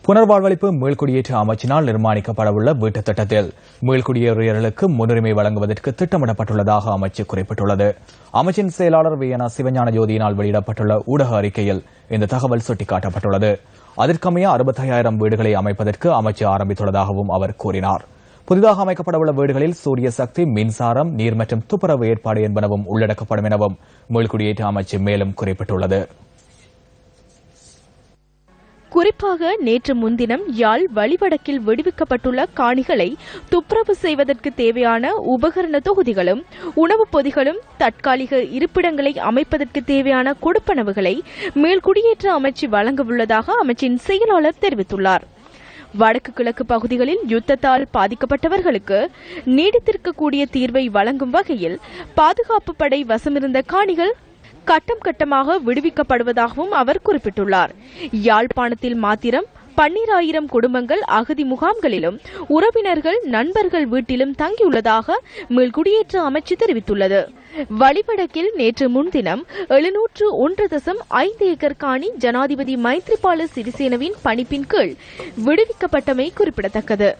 புனர்வாழ்வளிப்பு மீள்குடியேற்ற அமைச்சினால் நிர்மாணிக்கப்படவுள்ள வீட்டுத் திட்டத்தில் மீள்குடியேறியவர்களுக்கு முன்னுரிமை வழங்குவதற்கு திட்டமிடப்பட்டுள்ளதாக அமைச்சு குறிப்பிட்டுள்ளது. அமைச்சின் செயலாளர் வியனா சிவஞான ஜோதியினால் வெளியிடப்பட்டுள்ள ஊடக அறிக்கையில் இந்த தகவல் சுட்டிக்காட்டப்பட்டுள்ளது. அதற்கமைய 65,000 வீடுகளை அமைப்பதற்கு அமைச்சு ஆரம்பித்துள்ளதாகவும் அவர் கூறினார். புதிதாக அமைக்கப்படவுள்ள வீடுகளில் சூரிய சக்தி, மின்சாரம், நீர் மற்றும் துப்புரவு ஏற்பாடு என்பனவும் உள்ளடக்கப்படும் எனவும் மீள்குடியேற்ற அமைச்சு மேலும் குறிப்பிட்டுள்ளது. குறிப்பாக நேற்று முன்தினம் யாழ் வழிவடக்கில் விடுவிக்கப்பட்டுள்ள காணிகளை துப்புரவு செய்வதற்கு தேவையான உபகரண தொகுதிகளும் உணவுப் பொதிகளும் தற்காலிக இருப்பிடங்களை அமைப்பதற்கு தேவையான கொடுப்பனவுகளை மேல்குடியேற்ற அமைச்சு வழங்கவுள்ளதாக அமைச்சின் செயலாளர் தெரிவித்துள்ளார். வடக்கு கிழக்கு பகுதிகளில் யுத்தத்தால் பாதிக்கப்பட்டவர்களுக்கு நீடித்திருக்கக்கூடிய தீர்வை வழங்கும் வகையில் பாதுகாப்பு படை வசமிருந்த காணிகள் கட்டம் கட்டமாக விடுவிக்கப்படுவதாகவும் அவர் குறிப்பிட்டுள்ளார். யாழ்ப்பாணத்தில் மாத்திரம் 12,000 குடும்பங்கள் அகதி முகாம்களிலும் உறவினர்கள் நண்பர்கள் வீட்டிலும் தங்கியுள்ளதாக மீள்குடியேற்ற அமைச்சு தெரிவித்துள்ளது. வழிவடக்கில் நேற்று முன்தினம் 701.5 ஏக்கர் காணி ஜனாதிபதி மைத்ரிபால சிறிசேனவின் பணிப்பின் கீழ் விடுவிக்கப்பட்டமை குறிப்பிடத்தக்கது.